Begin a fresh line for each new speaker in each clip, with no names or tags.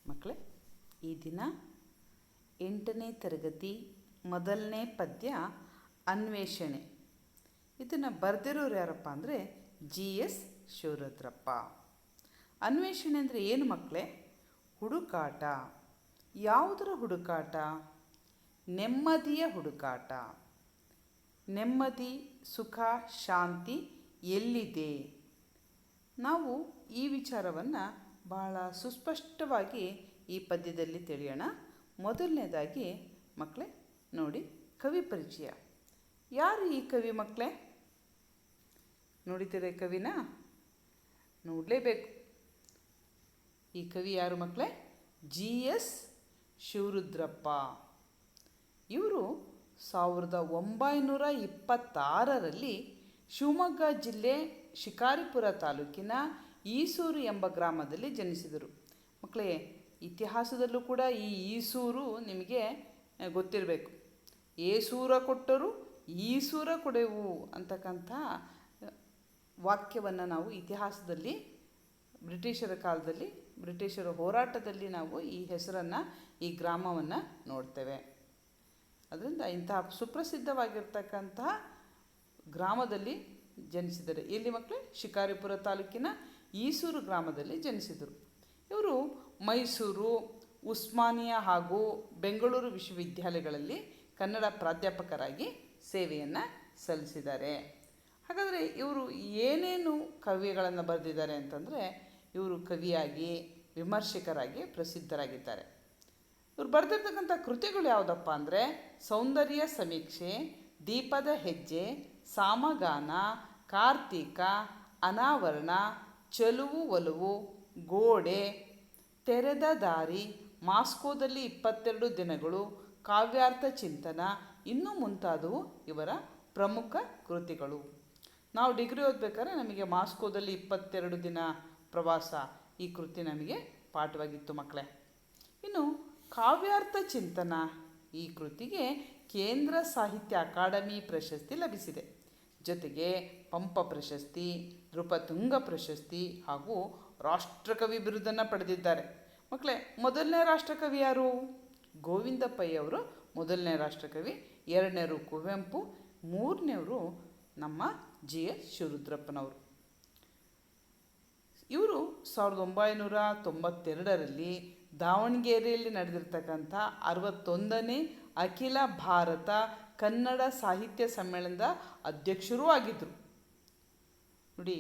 ಮಕ್ಕಳೇ, ಈ ದಿನ 8ನೇ ತರಗತಿ ಮೊದಲನೇ ಪದ್ಯ ಅನ್ವೇಷಣೆ. ಇದನ್ನು ಬರೆದಿರೋರು ಯಾರಪ್ಪ ಅಂದರೆ GS ಶಿವರುದ್ರಪ್ಪ. ಅನ್ವೇಷಣೆ ಅಂದರೆ ಏನು ಮಕ್ಕಳೇ? ಹುಡುಕಾಟ. ಯಾವುದರ ಹುಡುಕಾಟ? ನೆಮ್ಮದಿಯ ಹುಡುಕಾಟ. ನೆಮ್ಮದಿ, ಸುಖ, ಶಾಂತಿ ಎಲ್ಲಿದೆ? ನಾವು ಈ ವಿಚಾರವನ್ನು ಬಹಳ ಸುಸ್ಪಷ್ಟವಾಗಿ ಈ ಪದ್ಯದಲ್ಲಿ ತಿಳಿಯೋಣ. ಮೊದಲನೇದಾಗಿ ಮಕ್ಕಳೇ ನೋಡಿ, ಕವಿ ಪರಿಚಯ. ಯಾರು ಈ ಕವಿ ಮಕ್ಕಳೇ? ನೋಡಿದ್ದೀರ ಕವಿನ? ನೋಡಲೇಬೇಕು. ಈ ಕವಿ ಯಾರು ಮಕ್ಕಳೇ? GS ಶಿವರುದ್ರಪ್ಪ. ಇವರು 1926ರಲ್ಲಿ ಶಿವಮೊಗ್ಗ ಜಿಲ್ಲೆ ಶಿಕಾರಿಪುರ ತಾಲೂಕಿನ ಈಸೂರು ಎಂಬ ಗ್ರಾಮದಲ್ಲಿ ಜನಿಸಿದರು. ಮಕ್ಕಳೇ, ಇತಿಹಾಸದಲ್ಲೂ ಕೂಡ ಈ ಈಸೂರು ನಿಮಗೆ ಗೊತ್ತಿರಬೇಕು. ಏಸೂರ ಕೊಟ್ಟರು ಈಸೂರ ಕೊಡೆವು ಅಂತಕ್ಕಂಥ ವಾಕ್ಯವನ್ನು ನಾವು ಇತಿಹಾಸದಲ್ಲಿ ಬ್ರಿಟಿಷರ ಕಾಲದಲ್ಲಿ, ಬ್ರಿಟಿಷರ ಹೋರಾಟದಲ್ಲಿ ನಾವು ಈ ಹೆಸರನ್ನು, ಈ ಗ್ರಾಮವನ್ನು ನೋಡ್ತೇವೆ. ಅದರಿಂದ ಇಂತಹ ಸುಪ್ರಸಿದ್ಧವಾಗಿರ್ತಕ್ಕಂತಹ ಗ್ರಾಮದಲ್ಲಿ ಜನಿಸಿದ್ದಾರೆ. ಎಲ್ಲಿ ಮಕ್ಕಳೇ? ಶಿಕಾರಿಪುರ ತಾಲೂಕಿನ ಈಸೂರು ಗ್ರಾಮದಲ್ಲಿ ಜನಿಸಿದರು. ಇವರು ಮೈಸೂರು, ಉಸ್ಮಾನಿಯಾ ಹಾಗೂ ಬೆಂಗಳೂರು ವಿಶ್ವವಿದ್ಯಾಲಯಗಳಲ್ಲಿ ಕನ್ನಡ ಪ್ರಾಧ್ಯಾಪಕರಾಗಿ ಸೇವೆಯನ್ನು ಸಲ್ಲಿಸಿದ್ದಾರೆ. ಹಾಗಾದರೆ ಇವರು ಏನೇನು ಕವಿಗಳನ್ನು ಬರೆದಿದ್ದಾರೆ ಅಂತಂದರೆ, ಇವರು ಕವಿಯಾಗಿ, ವಿಮರ್ಶಕರಾಗಿ ಪ್ರಸಿದ್ಧರಾಗಿದ್ದಾರೆ. ಇವರು ಬರೆದಿರ್ತಕ್ಕಂಥ ಕೃತಿಗಳು ಯಾವುದಪ್ಪ ಅಂದರೆ ಸೌಂದರ್ಯ ಸಮೀಕ್ಷೆ, ದೀಪದ ಹೆಜ್ಜೆ, ಸಾಮಗಾನ, ಕಾರ್ತಿಕ, ಅನಾವರಣ, ಚೆಲುವು ಒಲವು, ಗೋಡೆ, ತೆರೆದ ದಾರಿ, ಮಾಸ್ಕೋದಲ್ಲಿ 22 ದಿನಗಳು, ಕಾವ್ಯಾರ್ಥ ಚಿಂತನ, ಇನ್ನೂ ಮುಂತಾದವು ಇವರ ಪ್ರಮುಖ ಕೃತಿಗಳು. ನಾವು ಡಿಗ್ರಿ ಓದಬೇಕಾದ್ರೆ ನಮಗೆ ಮಾಸ್ಕೋದಲ್ಲಿ 22 ದಿನ ಪ್ರವಾಸ ಈ ಕೃತಿ ನಮಗೆ ಪಾಠವಾಗಿತ್ತು ಮಕ್ಕಳೇ. ಇನ್ನು ಕಾವ್ಯಾರ್ಥ ಚಿಂತನ ಈ ಕೃತಿಗೆ ಕೇಂದ್ರ ಸಾಹಿತ್ಯ ಅಕಾಡೆಮಿ ಪ್ರಶಸ್ತಿ ಲಭಿಸಿದೆ. ಜೊತೆಗೆ ಪಂಪ ಪ್ರಶಸ್ತಿ, ನೃಪತುಂಗ ಪ್ರಶಸ್ತಿ ಹಾಗೂ ರಾಷ್ಟ್ರಕವಿ ಬಿರುದನ್ನು ಪಡೆದಿದ್ದಾರೆ. ಮಕ್ಕಳೇ, ಮೊದಲನೇ ರಾಷ್ಟ್ರಕವಿ ಯಾರು? ಗೋವಿಂದ ಪೈ ಅವರು ಮೊದಲನೇ ರಾಷ್ಟ್ರಕವಿ. 2ನೇವರು ಕುವೆಂಪು, 3ನೇವರು ನಮ್ಮ GS ಶಿವರುದ್ರಪ್ಪನವರು. ಇವರು 1992ರಲ್ಲಿ ದಾವಣಗೆರೆಯಲ್ಲಿ ನಡೆದಿರ್ತಕ್ಕಂಥ 61ನೇ ಅಖಿಲ ಭಾರತ ಕನ್ನಡ ಸಾಹಿತ್ಯ ಸಮ್ಮೇಳನದ ಅಧ್ಯಕ್ಷರೂ ಆಗಿದ್ದರು. ನೋಡಿ,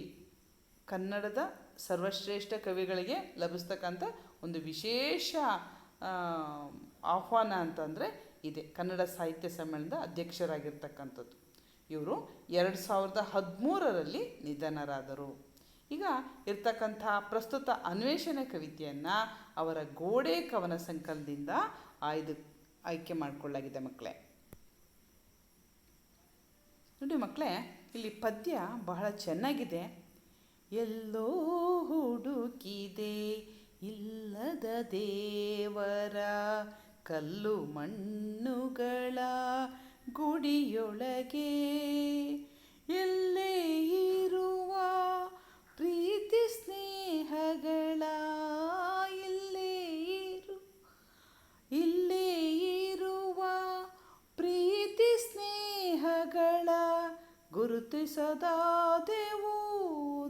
ಕನ್ನಡದ ಸರ್ವಶ್ರೇಷ್ಠ ಕವಿಗಳಿಗೆ ಲಭಿಸ್ತಕ್ಕಂಥ ಒಂದು ವಿಶೇಷ ಆಹ್ವಾನ ಅಂತಂದರೆ ಇದೆ, ಕನ್ನಡ ಸಾಹಿತ್ಯ ಸಮ್ಮೇಳನದ ಅಧ್ಯಕ್ಷರಾಗಿರ್ತಕ್ಕಂಥದ್ದು. ಇವರು 2013ರಲ್ಲಿ ನಿಧನರಾದರು. ಈಗ ಇರ್ತಕ್ಕಂಥ ಪ್ರಸ್ತುತ ಅನ್ವೇಷಣೆ ಕವಿತೆಯನ್ನು ಅವರ ಗೋಡೆ ಕವನ ಸಂಕಲನದಿಂದ ಆಯ್ಕೆ ಮಾಡಿಕೊಳ್ಳಲಾಗಿದೆ ಮಕ್ಕಳೇ. ನೋಡಿ ಮಕ್ಕಳೇ, ಇಲ್ಲಿ ಪದ್ಯ ಬಹಳ ಚೆನ್ನಾಗಿದೆ. ಎಲ್ಲೋ ಹುಡುಕಿದೆ ಇಲ್ಲದ ದೇವರ ಕಲ್ಲು ಮಣ್ಣುಗಳ ಗುಡಿಯೊಳಗೆ, ಎಲ್ಲೇ ಇರುವ ಪ್ರೀತಿ ಸ್ನೇಹಗಳ, ಇಲ್ಲೇ ಇರುವ ಪ್ರೀತಿ ಸ್ನೇಹಗಳ ಗುರುತಿಸದಾದೆವು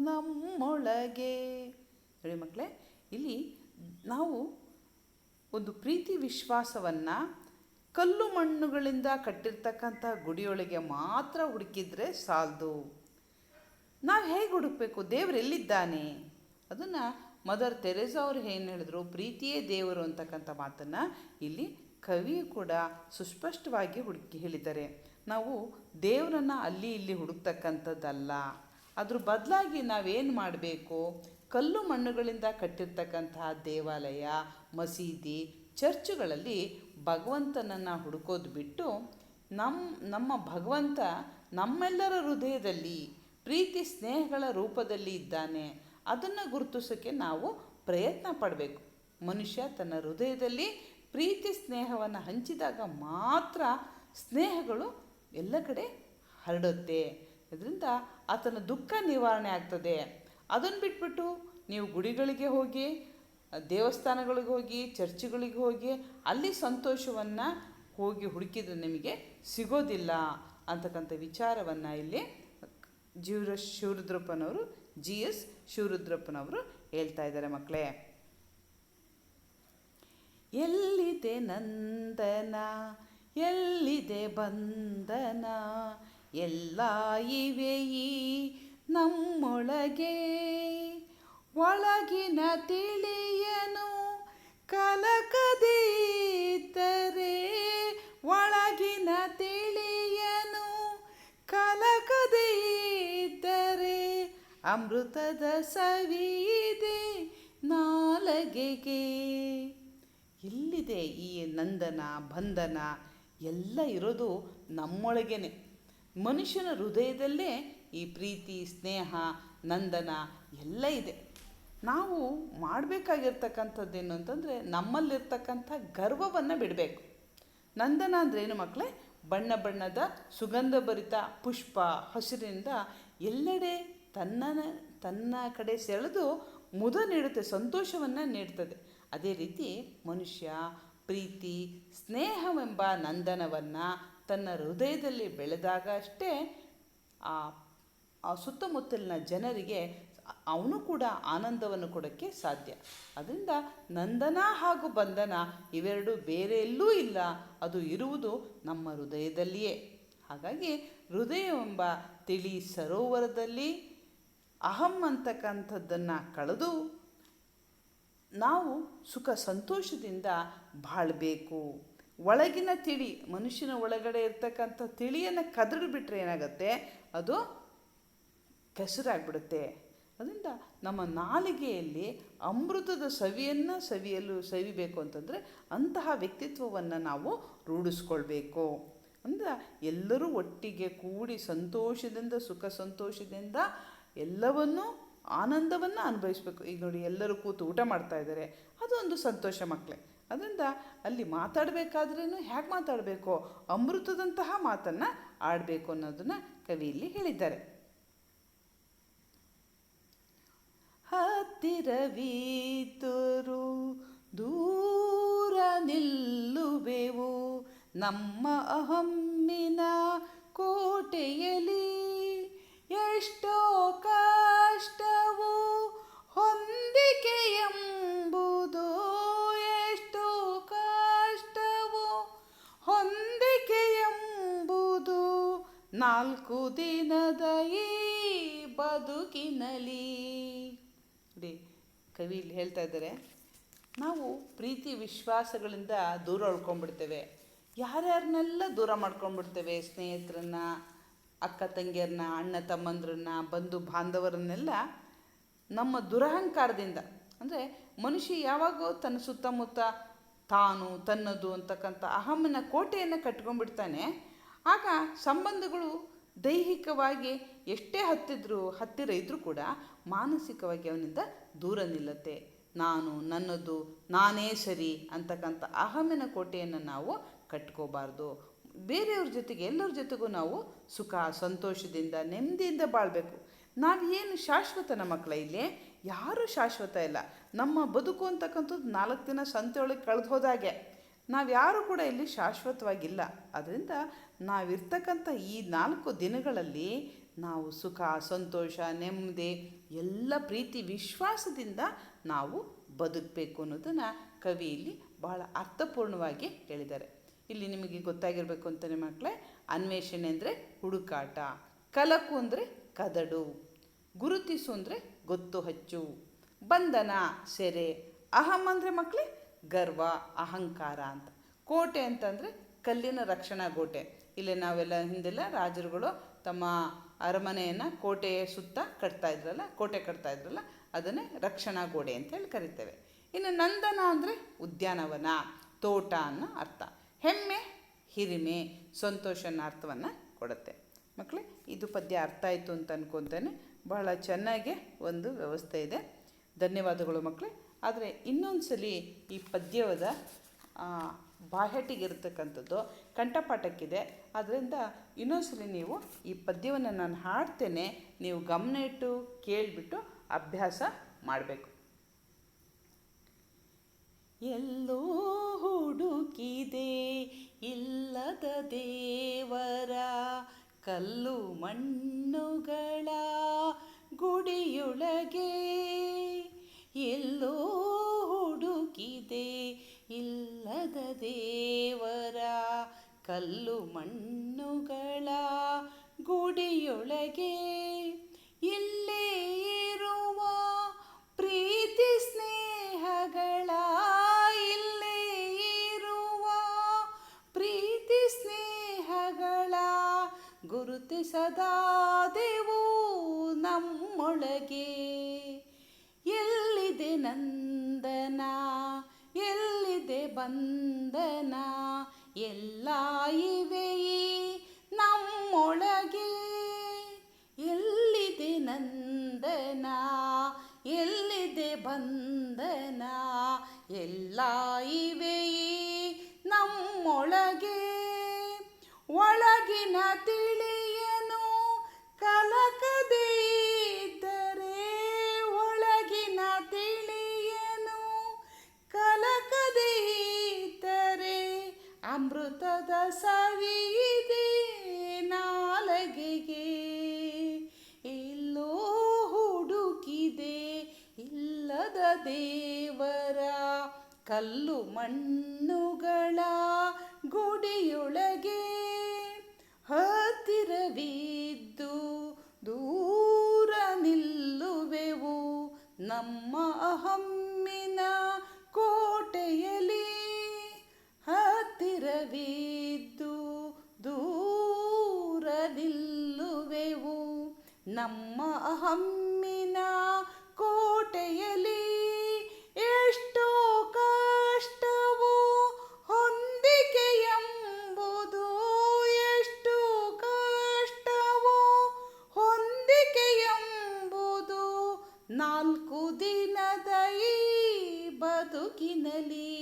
ನಮ್ಮೊಳಗೆ. ನೋಡಿ ಮಕ್ಕಳೇ, ಇಲ್ಲಿ ನಾವು ಒಂದು ಪ್ರೀತಿ ವಿಶ್ವಾಸವನ್ನು ಕಲ್ಲು ಮಣ್ಣುಗಳಿಂದ ಕಟ್ಟಿರ್ತಕ್ಕಂಥ ಗುಡಿಯೊಳಗೆ ಮಾತ್ರ ಹುಡುಕಿದ್ರೆ ಸಾಲದು. ನಾವು ಹೇಗೆ ಹುಡುಕಬೇಕು? ದೇವರು ಎಲ್ಲಿದ್ದಾನೆ? ಅದನ್ನು ಮದರ್ ತೆರೇಸಾ ಅವರು ಏನು ಹೇಳಿದ್ರು, ಪ್ರೀತಿಯೇ ದೇವರು ಅಂತಕ್ಕಂಥ ಮಾತನ್ನು ಇಲ್ಲಿ ಕವಿಯು ಕೂಡ ಸುಸ್ಪಷ್ಟವಾಗಿ ಹೇಳಿದ್ದಾರೆ. ನಾವು ದೇವರನ್ನು ಅಲ್ಲಿ ಇಲ್ಲಿ ಹುಡುಕ್ತಕ್ಕಂಥದ್ದಲ್ಲ, ಅದ್ರ ಬದಲಾಗಿ ನಾವೇನು ಮಾಡಬೇಕು? ಕಲ್ಲು ಮಣ್ಣುಗಳಿಂದ ಕಟ್ಟಿರ್ತಕ್ಕಂತಹ ದೇವಾಲಯ, ಮಸೀದಿ, ಚರ್ಚುಗಳಲ್ಲಿ ಭಗವಂತನನ್ನು ಹುಡುಕೋದು ಬಿಟ್ಟು ನಮ್ಮ ಭಗವಂತ ನಮ್ಮೆಲ್ಲರ ಹೃದಯದಲ್ಲಿ ಪ್ರೀತಿ ಸ್ನೇಹಗಳ ರೂಪದಲ್ಲಿ ಇದ್ದಾನೆ. ಅದನ್ನು ಗುರುತಿಸೋಕ್ಕೆ ನಾವು ಪ್ರಯತ್ನ ಪಡಬೇಕು. ಮನುಷ್ಯ ತನ್ನ ಹೃದಯದಲ್ಲಿ ಪ್ರೀತಿ ಸ್ನೇಹವನ್ನು ಹಂಚಿದಾಗ ಮಾತ್ರ ಸ್ನೇಹಗಳು ಎಲ್ಲ ಕಡೆ ಹರಡುತ್ತೆ. ಇದರಿಂದ ಆತನ ದುಃಖ ನಿವಾರಣೆ ಆಗ್ತದೆ. ಅದನ್ನು ಬಿಟ್ಬಿಟ್ಟು ನೀವು ಗುಡಿಗಳಿಗೆ ಹೋಗಿ ದೇವಸ್ಥಾನಗಳಿಗೆ ಹೋಗಿ, ಚರ್ಚ್ಗಳಿಗೆ ಹೋಗಿ ಅಲ್ಲಿ ಸಂತೋಷವನ್ನು ಹೋಗಿ ಹುಡುಕಿದ್ರೆ ನಿಮಗೆ ಸಿಗೋದಿಲ್ಲ ಅಂತಕ್ಕಂಥ ವಿಚಾರವನ್ನು ಇಲ್ಲಿ ಶಿವರುದ್ರಪ್ಪನವರು GS ಶಿವರುದ್ರಪ್ಪನವರು ಹೇಳ್ತಾ ಇದ್ದಾರೆ ಮಕ್ಕಳೇ. ಎಲ್ಲಿದೆ ನಂದನ, ಎಲ್ಲಿದೆ ಬಂಧನ, ಎಲ್ಲ ಇವೆ ಈ ನಮ್ಮೊಳಗೆ, ಒಳಗಿನ ತಿಳಿಯನು ಕಲಕದೇ ಇದ್ದರೆ, ಒಳಗಿನ ತಿಳಿಯನು ಕಲಕದೇ ಇದ್ದರೆ, ಅಮೃತದ ಸವಿಯಿದೆ ನಾಲಗೆಗೆ. ಎಲ್ಲಿದೆ ಈ ನಂದನ ಬಂಧನ ಎಲ್ಲ ಇರೋದು ನಮ್ಮೊಳಗೇನೆ. ಮನುಷ್ಯನ ಹೃದಯದಲ್ಲೇ ಈ ಪ್ರೀತಿ, ಸ್ನೇಹ, ನಂದನ ಎಲ್ಲ ಇದೆ. ನಾವು ಮಾಡಬೇಕಾಗಿರ್ತಕ್ಕಂಥದ್ದೇನು ಅಂತಂದರೆ ನಮ್ಮಲ್ಲಿರ್ತಕ್ಕಂಥ ಗರ್ವವನ್ನು ಬಿಡಬೇಕು. ನಂದನ ಅಂದ್ರೇನು ಮಕ್ಕಳೇ? ಬಣ್ಣ ಬಣ್ಣದ ಸುಗಂಧಭರಿತ ಪುಷ್ಪ ಹಸಿರಿನಿಂದ ಎಲ್ಲೆಡೆ ತನ್ನ ಕಡೆ ಸೆಳೆದು ಮುದ ನೀಡುತ್ತೆ, ಸಂತೋಷವನ್ನು ನೀಡ್ತದೆ. ಅದೇ ರೀತಿ ಮನುಷ್ಯ ಪ್ರೀತಿ, ಸ್ನೇಹವೆಂಬ ನಂದನವನ್ನು ತನ್ನ ಹೃದಯದಲ್ಲಿ ಬೆಳೆದಾಗ ಅಷ್ಟೇ ಆ ಸುತ್ತಮುತ್ತಲಿನ ಜನರಿಗೆ ಅವನು ಕೂಡ ಆನಂದವನ್ನು ಕೊಡೋಕ್ಕೆ ಸಾಧ್ಯ. ಅದರಿಂದ ನಂದನ ಹಾಗೂ ಬಂಧನ ಇವೆರಡು ಬೇರೆ ಎಲ್ಲೂ ಇಲ್ಲ, ಅದು ಇರುವುದು ನಮ್ಮ ಹೃದಯದಲ್ಲಿಯೇ. ಹಾಗಾಗಿ ಹೃದಯವೆಂಬ ತಿಳಿ ಸರೋವರದಲ್ಲಿ ಅಹಂ ಅಂತಕ್ಕಂಥದ್ದನ್ನು ಕಳೆದು ನಾವು ಸುಖ ಸಂತೋಷದಿಂದ ಬಾಳಬೇಕು. ಒಳಗಿನ ತಿಳಿ, ಮನುಷ್ಯನ ಒಳಗಡೆ ಇರ್ತಕ್ಕಂಥ ತಿಳಿಯನ್ನು ಕದಡು ಬಿಟ್ಟರೆ ಏನಾಗುತ್ತೆ? ಅದು ಕೆಸರಾಗ್ಬಿಡುತ್ತೆ. ಅದರಿಂದ ನಮ್ಮ ನಾಲಿಗೆಯಲ್ಲಿ ಅಮೃತದ ಸವಿಬೇಕು ಅಂತಂದರೆ ಅಂತಹ ವ್ಯಕ್ತಿತ್ವವನ್ನು ನಾವು ರೂಢಿಸ್ಕೊಳ್ಬೇಕು. ಅಂದರೆ ಎಲ್ಲರೂ ಒಟ್ಟಿಗೆ ಕೂಡಿ ಸಂತೋಷದಿಂದ, ಸುಖ ಸಂತೋಷದಿಂದ ಎಲ್ಲವನ್ನೂ ಆನಂದವನ್ನು ಅನುಭವಿಸ್ಬೇಕು. ಈಗ ನೋಡಿ, ಎಲ್ಲರೂ ಕೂತು ಊಟ ಮಾಡ್ತಾ ಇದ್ದಾರೆ, ಅದು ಒಂದು ಸಂತೋಷ ಮಕ್ಕಳೇ. ಅದರಿಂದ ಅಲ್ಲಿ ಮಾತಾಡಬೇಕಾದ್ರೂ ಹೇಗೆ ಮಾತಾಡಬೇಕು? ಅಮೃತದಂತಹ ಮಾತನ್ನು ಆಡಬೇಕು ಅನ್ನೋದನ್ನು ಕವಿ ಇಲ್ಲಿ ಹೇಳಿದ್ದಾರೆ. ಹತ್ತಿರವಿದ್ದರೂ ದೂರ ನಿಲ್ಲುವೆವು, ನಮ್ಮ ಅಹಮ್ಮಿನ ಕೋಟೆಯಲ್ಲಿ ಎಷ್ಟೋ ಕಷ್ಟವು ಹೊಂದಿಕೆ ಎಂಬುದು, ಎಷ್ಟೋ ಕಷ್ಟವು ಹೊಂದಿಕೆ ಎಂಬುದು, 4 ದಿನದ ಈ ಬದುಕಿನಲ್ಲಿ. ಕವಿ ಇಲ್ಲಿ ಹೇಳ್ತಾ ಇದ್ದಾರೆ, ನಾವು ಪ್ರೀತಿ ವಿಶ್ವಾಸಗಳಿಂದ ದೂರ ಉಳ್ಕೊಂಡ್ಬಿಡ್ತೇವೆ. ಯಾರ್ಯಾರನ್ನೆಲ್ಲ ದೂರ ಮಾಡ್ಕೊಂಡ್ಬಿಡ್ತೇವೆ? ಸ್ನೇಹಿತರನ್ನ, ಅಕ್ಕ ತಂಗಿಯರನ್ನ, ಅಣ್ಣ ತಮ್ಮಂದ್ರನ್ನ, ಬಂಧು ಬಾಂಧವರನ್ನೆಲ್ಲ ನಮ್ಮ ದುರಹಂಕಾರದಿಂದ. ಅಂದರೆ ಮನುಷ್ಯ ಯಾವಾಗೋ ತನ್ನ ಸುತ್ತಮುತ್ತ ತಾನು ತನ್ನದು ಅಂತಕ್ಕಂಥ ಅಹಮ್ಮನ ಕೋಟೆಯನ್ನು ಕಟ್ಕೊಂಡ್ಬಿಡ್ತಾನೆ. ಆಗ ಸಂಬಂಧಗಳು ದೈಹಿಕವಾಗಿ ಎಷ್ಟೇ ಹತ್ತಿರ ಇದ್ದರೂ ಕೂಡ ಮಾನಸಿಕವಾಗಿ ಅವನಿಂದ ದೂರ ನಿಲ್ಲುತ್ತೆ. ನಾನು, ನನ್ನದು, ನಾನೇ ಸರಿ ಅಂತಕ್ಕಂಥ ಅಹಮಿನ ಕೋಟೆಯನ್ನು ನಾವು ಕಟ್ಕೋಬಾರ್ದು. ಬೇರೆಯವ್ರ ಜೊತೆಗೆ, ಎಲ್ಲರ ಜೊತೆಗೂ ನಾವು ಸುಖ ಸಂತೋಷದಿಂದ ನೆಮ್ಮದಿಯಿಂದ ಬಾಳಬೇಕು. ನಾವೇನು ಶಾಶ್ವತನ ಮಕ್ಕಳ? ಇಲ್ಲಿ ಯಾರೂ ಶಾಶ್ವತ ಇಲ್ಲ. ನಮ್ಮ ಬದುಕು ಅಂತಕ್ಕಂಥದ್ದು 4 ದಿನ ಸಂತೆಯೊಳಗೆ ಕಳೆದು ಹೋದಾಗೆ. ನಾವ್ಯಾರೂ ಕೂಡ ಇಲ್ಲಿ ಶಾಶ್ವತವಾಗಿಲ್ಲ. ಅದರಿಂದ ನಾವಿರ್ತಕ್ಕಂಥ ಈ 4 ದಿನಗಳಲ್ಲಿ ನಾವು ಸುಖ ಸಂತೋಷ ನೆಮ್ಮದಿ ಎಲ್ಲ ಪ್ರೀತಿ ವಿಶ್ವಾಸದಿಂದ ನಾವು ಬದುಕಬೇಕು ಅನ್ನೋದನ್ನು ಕವಿ ಇಲ್ಲಿ ಬಹಳ ಅರ್ಥಪೂರ್ಣವಾಗಿ ಹೇಳಿದ್ದಾರೆ. ಇಲ್ಲಿ ನಿಮಗೆ ಗೊತ್ತಾಗಿರಬೇಕು ಅಂತಲೇ ಮಕ್ಕಳೇ, ಅನ್ವೇಷಣೆ ಅಂದರೆ ಹುಡುಕಾಟ, ಕಲಕು ಅಂದರೆ ಕದಡು, ಗುರುತಿಸು ಅಂದರೆ ಗೊತ್ತು ಹಚ್ಚು, ಬಂಧನ ಸೆರೆ, ಅಹಂ ಅಂದರೆ ಮಕ್ಕಳೇ ಗರ್ವ ಅಹಂಕಾರ ಅಂತ, ಕೋಟೆ ಅಂತಂದರೆ ಕಲ್ಲಿನ ರಕ್ಷಣಾ ಗೋಟೆ. ಇಲ್ಲಿ ನಾವೆಲ್ಲ ಹಿಂದೆಲ್ಲ ರಾಜರುಗಳು ತಮ್ಮ ಅರಮನೆಯನ್ನು ಕೋಟೆಯ ಸುತ್ತ ಕೋಟೆ ಕಟ್ತಾ ಇದ್ರಲ್ಲ, ಅದನ್ನೇ ರಕ್ಷಣಾ ಗೋಡೆ ಅಂತ ಹೇಳಿ ಕರಿತೇವೆ. ಇನ್ನು ನಂದನ ಅಂದರೆ ಉದ್ಯಾನವನ, ತೋಟ ಅನ್ನೋ ಅರ್ಥ. ಹೆಮ್ಮೆ, ಹಿರಿಮೆ, ಸಂತೋಷ ಅನ್ನೋ ಅರ್ಥವನ್ನು ಕೊಡುತ್ತೆ. ಮಕ್ಕಳೇ, ಇದು ಪದ್ಯ ಅರ್ಥ ಆಯಿತು ಅಂತ ಅನ್ಕೊತೇನೆ. ಬಹಳ ಚೆನ್ನಾಗಿ ಒಂದು ವ್ಯವಸ್ಥೆ ಇದೆ. ಧನ್ಯವಾದಗಳು ಮಕ್ಕಳೇ. ಆದರೆ ಇನ್ನೊಂದು ಸಲ ಈ ಪದ್ಯದ ಬಾಹ್ಯಟಿಗಿರ್ತಕ್ಕಂಥದ್ದು ಕಂಠಪಾಠಕ್ಕಿದೆ. ಆದ್ದರಿಂದ ಇನ್ನೊಂದ್ಸಲಿ ನೀವು ಈ ಪದ್ಯವನ್ನು ನಾನು ಹಾಡ್ತೇನೆ, ನೀವು ಗಮನ ಇಟ್ಟು ಕೇಳಿಬಿಟ್ಟು ಅಭ್ಯಾಸ ಮಾಡಬೇಕು. ಎಲ್ಲೋ ಹುಡುಕಿದೆ ಇಲ್ಲದ ದೇವರ ಕಲ್ಲು ಮಣ್ಣುಗಳ ಗುಡಿಯೊಳಗೆ. ಎಲ್ಲೋ ಹುಡುಕಿದೆ ಇಲ್ಲದ ದೇವರ ಕಲ್ಲು ಮಣ್ಣುಗಳ ಗುಡಿಯೊಳಗೆ. ಇಲ್ಲೇ ಇರುವ ಪ್ರೀತಿ ಸ್ನೇಹಗಳ, ಇಲ್ಲೇ ಇರುವ ಪ್ರೀತಿ ಸ್ನೇಹಗಳ ಗುರುತಿಸದಾದೆವು ನಮ್ಮೊಳಗೆ. ಎಲ್ಲಿದೆ ನಂದನ, ಎಲ್ಲಿದೆ ಬಂಧನ, ಎಲ್ಲ ಇವೆ ಈ ನಮ್ಮೊಳಗೆ. ಎಲ್ಲಿದೆ ನಂದನ, ಎಲ್ಲಿದೆ ಬಂಧನ, ಎಲ್ಲ ಇವೆ ಈ ನಮ್ಮೊಳಗೆ. ಒಳಗಿನ ತಿಳಿಯನು ಕಲಕದೇ ಇದ್ದರೆ, ಒಳಗಿನ ತಿಳಿಯನು ಕಲಕದೇ ಇದ್ದರೆ, ಅಮೃತದ ಸವಿಯಿದೆ ನಾಲಗೆಗೆ. ಎಲ್ಲೋ ಹುಡುಕಿದೆ ಇಲ್ಲದ ದೇವರ ಕಲ್ಲು ಮಣ್ಣುಗಳ ಗುಡಿಯೊಳಗೆ. ಹತ್ತಿರವಿದ್ದು ದೂರ ನಿಲ್ಲುವೆವು ನಮ್ಮ ಅಹಮ್ಮಿನ ಕೋಟೆಯಲ್ಲಿ. ಹತ್ತಿರವಿದ್ದು ದೂರ ನಿಲ್ಲುವೆವು ನಮ್ಮ ಅಹಮ್ಮಿನ ಕೋಟೆಯಲ್ಲಿ. ಎಷ್ಟೋ ಕಷ್ಟವೋ ಹೊಂದಿಕೆ ಎಂಬುದು, ಎಷ್ಟು ಕಷ್ಟವೋ ಹೊಂದಿಕೆ ಎಂಬುದು, 4 ದಿನದ ಈ ಬದುಕಿನಲ್ಲಿ.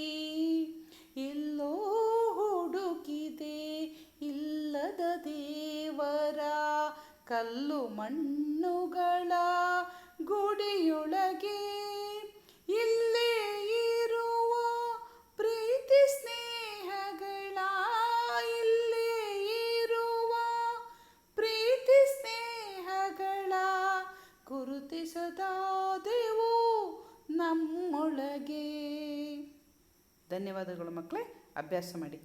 ಎಲ್ಲೋ ಹುಡುಕಿದೆ ಇಲ್ಲದ ದೇವರ ಕಲ್ಲು ಮಣ್ಣುಗಳ ಗುಡಿಯೊಳಗೆ. ಇಲ್ಲೇ ಇರುವ ಪ್ರೀತಿ ಸ್ನೇಹಗಳ, ಇಲ್ಲೇ ಇರುವ ಪ್ರೀತಿ ಸ್ನೇಹಗಳ ಗುರುತಿಸದಾದೆವು ನಮ್ಮೊಳಗೆ. ಧನ್ಯವಾದಗಳು ಮಕ್ಕಳೇ, ಅಭ್ಯಾಸ ಮಾಡಿ.